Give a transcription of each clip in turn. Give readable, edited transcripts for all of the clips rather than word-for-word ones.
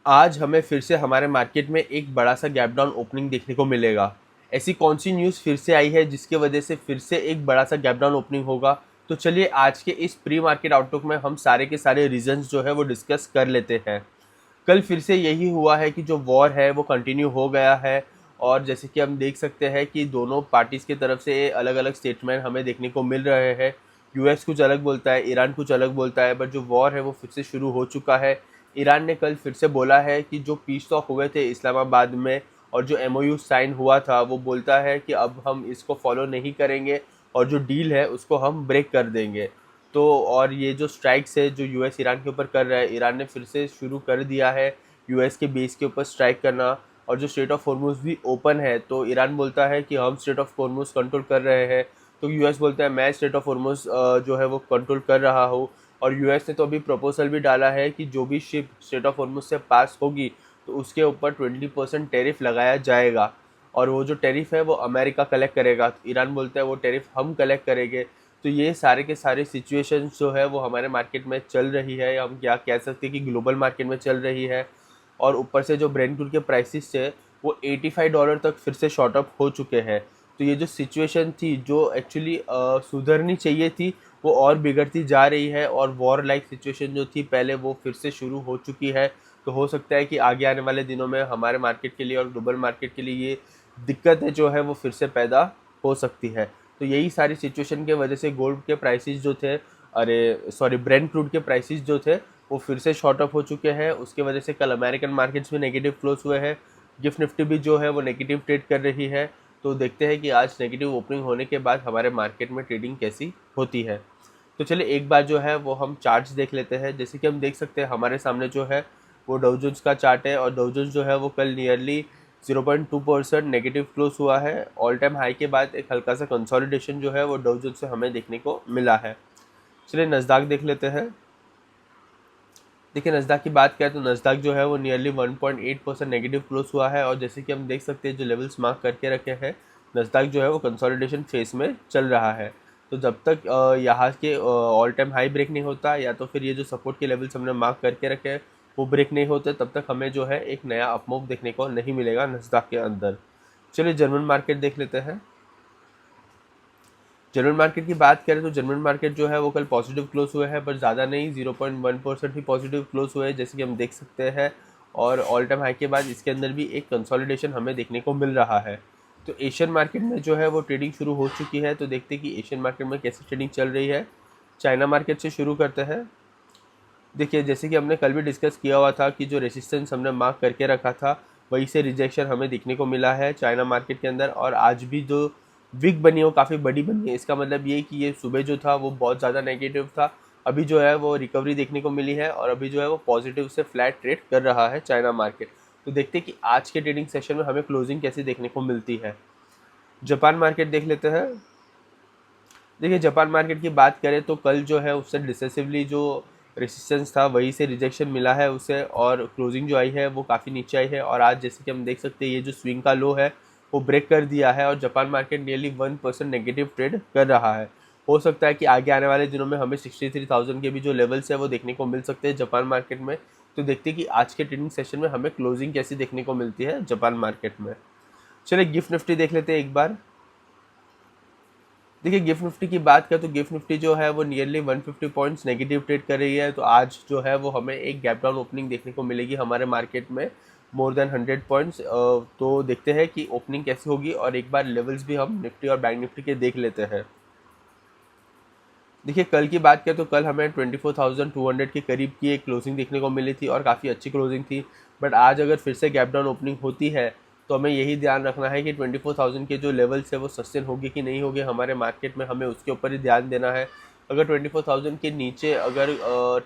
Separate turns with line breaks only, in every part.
आज हमें फिर से हमारे मार्केट में एक बड़ा सा गैप डाउन ओपनिंग देखने को मिलेगा। ऐसी कौन सी न्यूज़ फिर से आई है जिसकी वजह से फिर से एक बड़ा सा गैप डाउन ओपनिंग होगा? तो चलिए आज के इस प्री मार्केट आउटलुक में हम सारे के सारे रीजंस जो है वो डिस्कस कर लेते हैं। कल फिर से यही हुआ है कि जो वॉर है वो कंटिन्यू हो गया है, और जैसे कि हम देख सकते हैं कि दोनों पार्टीज़ की तरफ से अलग अलग स्टेटमेंट हमें देखने को मिल रहे हैं। यूएस कुछ अलग बोलता है, ईरान कुछ अलग बोलता है, बट जो वॉर है वो फिर से शुरू हो चुका है। ईरान ने कल फिर से बोला है कि जो पीस टॉक हुए थे इस्लामाबाद में और जो एमओयू साइन हुआ था, वो बोलता है कि अब हम इसको फॉलो नहीं करेंगे और जो डील है उसको हम ब्रेक कर देंगे। तो और ये जो स्ट्राइक्स है जो यूएस ईरान के ऊपर कर रहा है, ईरान ने फिर से शुरू कर दिया है यूएस के बेस के ऊपर स्ट्राइक करना। और जो स्ट्रेट ऑफ हॉर्मुज़ भी ओपन है, तो ईरान बोलता है कि हम स्ट्रेट ऑफ हॉर्मुज़ कंट्रोल कर रहे हैं, तो यूएस बोलता है मैं स्ट्रेट ऑफ हॉर्मुज़ जो है वो कंट्रोल कर रहा हूँ। और यूएस ने तो अभी प्रपोजल भी डाला है कि जो भी शिप स्ट्रेट ऑफ हॉर्मुज़ से पास होगी तो उसके ऊपर 20% टैरिफ लगाया जाएगा, और वो जो टैरिफ है वो अमेरिका कलेक्ट करेगा। तो ईरान बोलता है वो टैरिफ हम कलेक्ट करेंगे। तो ये सारे के सारे सिचुएशन जो है वो हमारे मार्केट में चल रही है, या हम क्या कह सकते हैं कि ग्लोबल मार्केट में चल रही है। और ऊपर से जो ब्रेंट क्रूड के प्राइसेस थे वो $85 तक फिर से शॉर्ट अप हो चुके हैं। तो ये जो सिचुएशन थी जो एक्चुअली सुधरनी चाहिए थी, वो और बिगड़ती जा रही है, और वॉर लाइक सिचुएशन जो थी पहले वो फिर से शुरू हो चुकी है। तो हो सकता है कि आगे आने वाले दिनों में हमारे मार्केट के लिए और ग्लोबल मार्केट के लिए ये दिक्कतें जो है वो फिर से पैदा हो सकती है। तो यही सारी सिचुएशन के वजह से गोल्ड के प्राइसेस जो थे, अरे सॉरी, ब्रेंट क्रूड के प्राइसेस जो थे वो फिर से शॉर्ट अप हो चुके हैं। उसके वजह से कल अमेरिकन मार्केट्स में नेगेटिव क्लोज हुए हैं। गिफ्ट निफ्टी भी जो है वो नेगेटिव ट्रेड कर रही है। तो देखते हैं कि आज नेगेटिव ओपनिंग होने के बाद हमारे मार्केट में ट्रेडिंग कैसी होती है। तो चलिए एक बार जो है वो हम चार्ट्स देख लेते हैं। जैसे कि हम देख सकते हैं हमारे सामने जो है वो डाउ जोन्स का चार्ट है, और डाउ जोन्स जो है वो कल नियरली 0.2% नेगेटिव क्लोज हुआ है। ऑल टाइम हाई के बाद एक हल्का सा कंसोलिडेशन जो है वो डाउ जोन्स से हमें देखने को मिला है। चलिए नस्दाक देख लेते हैं। देखिए नस्दाक की बात करें तो नस्दाक जो है वो नियरली 1.8% नेगेटिव क्लोज हुआ है, और जैसे कि हम देख सकते हैं जो लेवल्स मार्क करके रखे हैं, नस्दाक जो है वो कंसोलिडेशन फेज में चल रहा है। तो जब तक यहाँ के ऑल टाइम हाई ब्रेक नहीं होता, या तो फिर ये जो सपोर्ट के लेवल्स हमने मार्क करके रखे हैं वो ब्रेक नहीं होते, तब तक हमें जो है एक नया अपमूव देखने को नहीं मिलेगा नस्दाक के अंदर। चलिए जर्मन मार्केट देख लेते हैं। जर्मन मार्केट की बात करें तो जर्मन मार्केट जो है वो कल पॉजिटिव क्लोज हुए हैं, पर ज़्यादा नहीं, 0.1% ही पॉजिटिव क्लोज हुए हैं जैसे कि हम देख सकते हैं। और ऑल टाइम हाई के बाद इसके अंदर भी एक कंसोलिडेशन हमें देखने को मिल रहा है। तो एशियन मार्केट में जो है वो ट्रेडिंग शुरू हो चुकी है। तो देखते हैं कि एशियन मार्केट में कैसी ट्रेडिंग चल रही है। चाइना मार्केट से शुरू करते हैं। देखिए जैसे कि हमने कल भी डिस्कस किया हुआ था कि जो रेसिस्टेंस हमने मार्क करके रखा था वहीं से रिजेक्शन हमें देखने को मिला है चाइना मार्केट के अंदर। और आज भी जो विक बनी है वो काफ़ी बड़ी बनी है। इसका मतलब ये कि ये सुबह जो था वो बहुत ज़्यादा नेगेटिव था, अभी जो है वो रिकवरी देखने को मिली है, और अभी जो है वो पॉजिटिव से फ्लैट ट्रेड कर रहा है चाइना मार्केट। तो देखते हैं कि आज के ट्रेडिंग सेशन में हमें क्लोजिंग कैसी देखने को मिलती है। जापान मार्केट देख लेते हैं। देखिए जापान मार्केट की बात करें तो कल जो है उससे डिसेसिवली जो रेसिस्टेंस था वहीं से रिजेक्शन मिला है उसे, और क्लोजिंग जो आई है वो काफ़ी नीचे आई है। और आज जैसे कि हम देख सकते हैं ये जो स्विंग का लो है वो ब्रेक कर दिया है, और Japan market nearly 1% negative trade कर रहा है। हो सकता है कि आगे आने वाले दिनों में हमें 63,000 के भी जो लेवल्स है वो देखने को मिल सकते हैं जापान मार्केट में। तो देखते हैं कि आज के ट्रेडिंग सेशन में हमें क्लोजिंग कैसी देखने को मिलती है जापान मार्केट में। चलिए गिफ्ट निफ्टी देख लेते हैं एक बार। देखिए गिफ्ट निफ्टी की बात करें तो गिफ्ट निफ्टी जो है वो नियरली 150 पॉइंट्स नेगेटिव ट्रेड कर रही है। तो आज जो है वो हमें एक गैप डाउन ओपनिंग देखने को मिलेगी हमारे मार्केट में मोर देन 100 पॉइंट्स। तो देखते हैं कि ओपनिंग कैसी होगी, और एक बार लेवल्स भी हम निफ्टी और बैंक निफ्टी के देख लेते हैं। देखिए कल की बात करें तो कल हमें 24,200 के करीब की एक क्लोजिंग देखने को मिली थी, और काफ़ी अच्छी क्लोजिंग थी। बट आज अगर फिर से गैप डाउन ओपनिंग होती है तो हमें यही ध्यान रखना है कि 24,000 के जो लेवल्स है वो सस्टेन होगी कि नहीं होगी हमारे मार्केट में, हमें उसके ऊपर ही ध्यान देना है। अगर 24,000 के नीचे अगर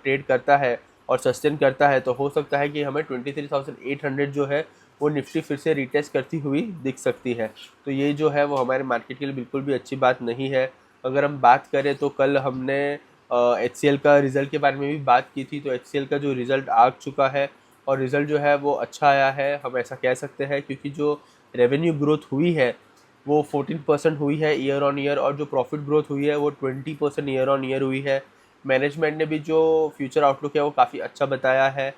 ट्रेड करता है और सस्टेन करता है तो हो सकता है कि हमें 23,800 जो है वो निफ्टी फिर से रिटेस्ट करती हुई दिख सकती है। तो ये जो है वो हमारे मार्केट के लिए बिल्कुल भी अच्छी बात नहीं है। अगर हम बात करें तो कल हमने HCL का रिज़ल्ट के बारे में भी बात की थी। तो HCL का जो रिज़ल्ट आ चुका है, और रिज़ल्ट जो है वो अच्छा आया है, हम ऐसा कह सकते हैं, क्योंकि जो रेवेन्यू ग्रोथ हुई है वो 14% हुई है ईयर ऑन ईयर, और जो प्रॉफिट ग्रोथ हुई है वो 20% ईयर ऑन ईयर हुई है। मैनेजमेंट ने भी जो फ्यूचर आउटलुक है वो काफ़ी अच्छा बताया है।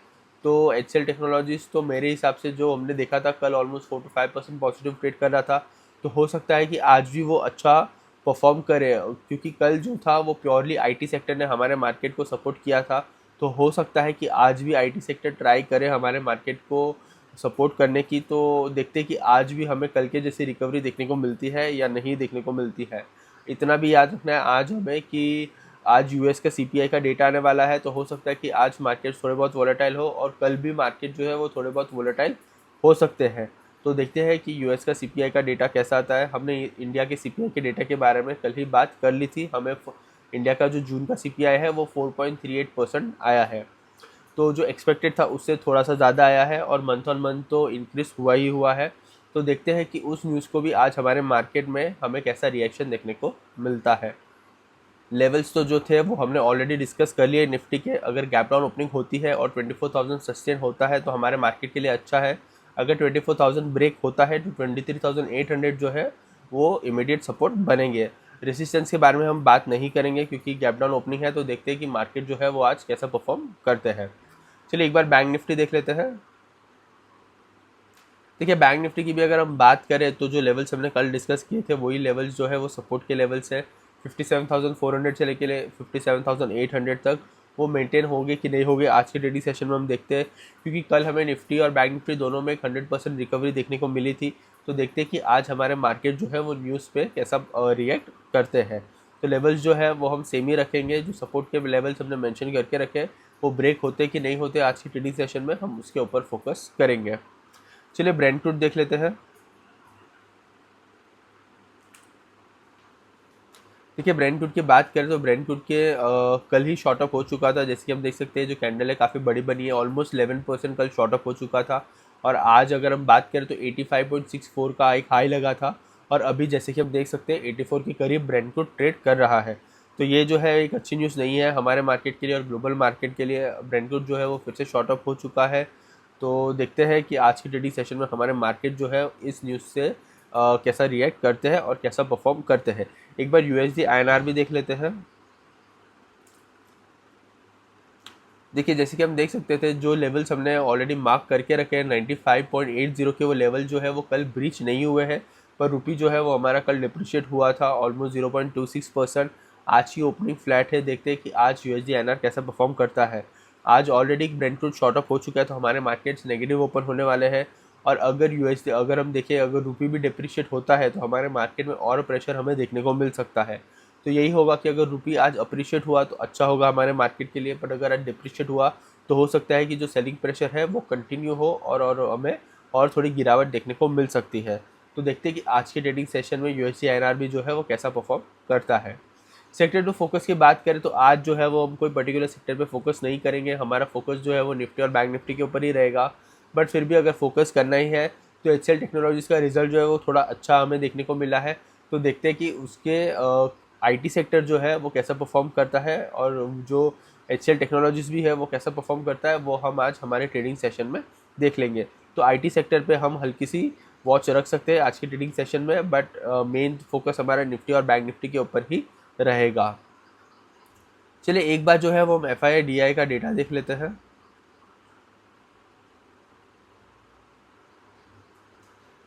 तो HCL टेक्नोलॉजीज़ तो मेरे हिसाब से जो हमने देखा था कल ऑलमोस्ट 4 to 5% पॉजिटिव ट्रेड कर रहा था, तो हो सकता है कि आज भी वो अच्छा परफॉर्म करे, क्योंकि कल जो था वो प्योरली IT सेक्टर ने हमारे मार्केट को सपोर्ट किया था। तो हो सकता है कि आज भी IT सेक्टर ट्राई करे हमारे मार्केट को सपोर्ट करने की। तो देखते हैं कि आज भी हमें कल के जैसी रिकवरी देखने को मिलती है या नहीं देखने को मिलती है। इतना भी याद रखना है आज हमें कि आज US का CPI का डेटा आने वाला है, तो हो सकता है कि आज मार्केट थोड़े बहुत वोलेटाइल हो और कल भी मार्केट जो है वो थोड़े बहुत वोलेटाइल हो सकते हैं। तो देखते हैं कि US का CPI का डेटा कैसा आता है। हमने इंडिया के CPI के डेटा के बारे में कल ही बात कर ली थी। हमें इंडिया का जो जून का CPI है वो 4.38% आया है, तो जो एक्सपेक्टेड था उससे थोड़ा सा ज़्यादा आया है और मंथ ऑन मंथ तो इंक्रीज हुआ ही हुआ है। तो देखते हैं कि उस न्यूज़ को भी आज हमारे मार्केट में हमें कैसा रिएक्शन देखने को मिलता है। लेवल्स तो जो थे वो हमने ऑलरेडी डिस्कस कर लिए निफ्टी के। अगर गैप डाउन ओपनिंग होती है और 24,000 सस्टेन होता है तो हमारे मार्केट के लिए अच्छा है। अगर 24,000 ब्रेक होता है तो 23,800 जो है वो इमीडिएट सपोर्ट बनेंगे। रेसिस्टेंस के बारे में हम बात नहीं करेंगे क्योंकि गैप डाउन ओपनिंग है, तो देखते हैं कि मार्केट जो है वो आज कैसा परफॉर्म करते हैं। चलिए एक बार बैंक निफ्टी देख लेते हैं। देखिए बैंक निफ्टी की भी अगर हम बात करें तो जो लेवल्स हमने कल डिस्कस किए थे वही लेवल्स जो है वो सपोर्ट के लेवल्स है। 57,400 से लेके 57,800 तक वो मेंटेन होंगे कि नहीं होंगे आज के ट्रेडिंग सेशन में हम देखते हैं, क्योंकि कल हमें निफ्टी और बैंक निफ्टी दोनों में 100% रिकवरी देखने को मिली थी। तो देखते हैं कि आज हमारे मार्केट जो है वो न्यूज़ पे कैसा रिएक्ट करते हैं। तो लेवल्स जो है वो हम सेम ही रखेंगे, जो सपोर्ट के लेवल्स हमने मेंशन करके रखे वो ब्रेक होते कि नहीं होते आज की ट्रेडिंग सेशन में हम उसके ऊपर फोकस करेंगे। चलिए ब्रेंट क्रूड देख लेते हैं। देखिए ब्रेंट क्रूड की बात करें तो ब्रेंट क्रूड के कल ही शॉर्ट अप हो चुका था। जैसे कि हम देख सकते हैं जो कैंडल है काफ़ी बड़ी बनी है, ऑलमोस्ट 11% कल शॉर्ट अप हो चुका था। और आज अगर हम बात करें तो 85.64 का एक हाई लगा था और अभी जैसे कि हम देख सकते हैं 84 के करीब ब्रेंट क्रूड ट्रेड कर रहा है। तो ये जो है एक अच्छी न्यूज़ नहीं है हमारे मार्केट के लिए और ग्लोबल मार्केट के लिए। ब्रेंट क्रूड जो है वो फिर से शॉर्ट अप हो चुका है। तो देखते हैं कि आज की ट्रेडिंग सेशन में हमारे मार्केट जो है इस न्यूज़ से कैसा रिएक्ट करते हैं और कैसा परफॉर्म करते हैं। एक बार USD INR भी देख लेते हैं। देखिए जैसे कि हम देख सकते थे जो लेवल्स हमने ऑलरेडी मार्क करके रखे हैं 95.80 के, वो लेवल जो है वो कल ब्रीच नहीं हुए हैं। पर रुपी जो है वो हमारा कल डिप्रिशिएट हुआ था ऑलमोस्ट 0.26%। आज की ओपनिंग फ्लैट है, देखते हैं कि आज USD INR कैसा परफॉर्म करता है। आज already Brent crude short up हो चुका है तो हमारे मार्केट्स नेगेटिव ओपन होने वाले हैं। और अगर USD अगर हम देखें अगर रुपी भी डिप्रिशिएट होता है तो हमारे मार्केट में और प्रेशर हमें देखने को मिल सकता है। तो यही होगा कि अगर रुपी आज अप्रिशिएट हुआ तो अच्छा होगा हमारे मार्केट के लिए, बट अगर आज डिप्रिशिएट हुआ तो हो सकता है कि जो सेलिंग प्रेशर है वो कंटिन्यू हो और हमें और थोड़ी गिरावट देखने को मिल सकती है। तो देखते हैं कि आज के ट्रेडिंग सेशन में USD INR भी जो है वो कैसा परफॉर्म करता है। सेक्टर टू फोकस की बात करें तो आज जो है वो हम कोई पर्टिकुलर सेक्टर पे फोकस नहीं करेंगे। हमारा फोकस जो है वो निफ्टी और बैंक निफ्टी के ऊपर ही रहेगा। बट फिर भी अगर फोकस करना ही है तो HCL टेक्नोलॉजीज़ का रिजल्ट जो है वो थोड़ा अच्छा हमें देखने को मिला है। तो देखते हैं कि उसके IT सेक्टर जो है वो कैसा परफॉर्म करता है और जो HCL टेक्नोलॉजीज़ भी है वो कैसा परफॉर्म करता है वो हम आज हमारे ट्रेडिंग सेशन में देख लेंगे। तो IT सेक्टर पे हम हल्की सी वॉच रख सकते हैं आज की ट्रेडिंग सेशन में, बट मेन फोकस हमारा निफ्टी और बैंक निफ्टी के ऊपर ही रहेगा। चलिए एक बार जो है वो हम FII DI का डेटा देख लेते हैं।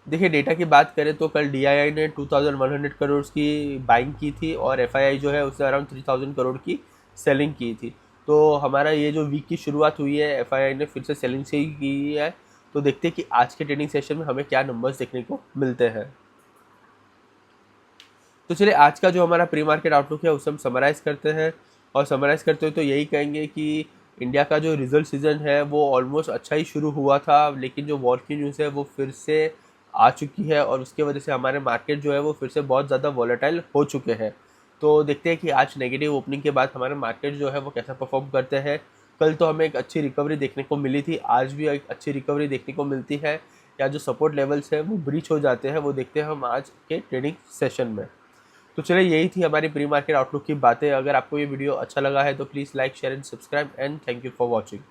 देखिए डेटा की बात करें तो कल DII ने 2100 करोड़ की बाइंग की थी और FII जो है उसने अराउंड 3000 करोड़ की सेलिंग की थी। तो हमारा ये जो वीक की शुरुआत हुई है FII ने फिर से सेलिंग से ही की है। तो देखते हैं कि आज के ट्रेडिंग सेशन में हमें क्या नंबर्स देखने को मिलते हैं। तो चलिए आज का जो हमारा प्री मार्केट आउटलुक है उसे हम समराइज़ करते हैं। और समराइज़ करते हुए तो यही कहेंगे कि इंडिया का जो रिजल्ट सीज़न है वो ऑलमोस्ट अच्छा ही शुरू हुआ था, लेकिन जो वॉर की न्यूज़ है वो फिर से आ चुकी है और उसके वजह से हमारे मार्केट जो है वो फिर से बहुत ज़्यादा वॉलेटाइल हो चुके हैं। तो देखते हैं कि आज नेगेटिव ओपनिंग के बाद हमारे मार्केट जो है वो कैसा परफॉर्म करते हैं। कल तो हमें एक अच्छी रिकवरी देखने को मिली थी, आज भी एक अच्छी रिकवरी देखने को मिलती है या जो सपोर्ट लेवल्स है वो ब्रीच हो जाते हैं, वो देखते हैं हम आज के ट्रेडिंग सेशन में। तो चलिए यही थी हमारी प्री मार्केट आउटलुक की बातें। अगर आपको ये वीडियो अच्छा लगा है तो please like share and subscribe and thank you for watching.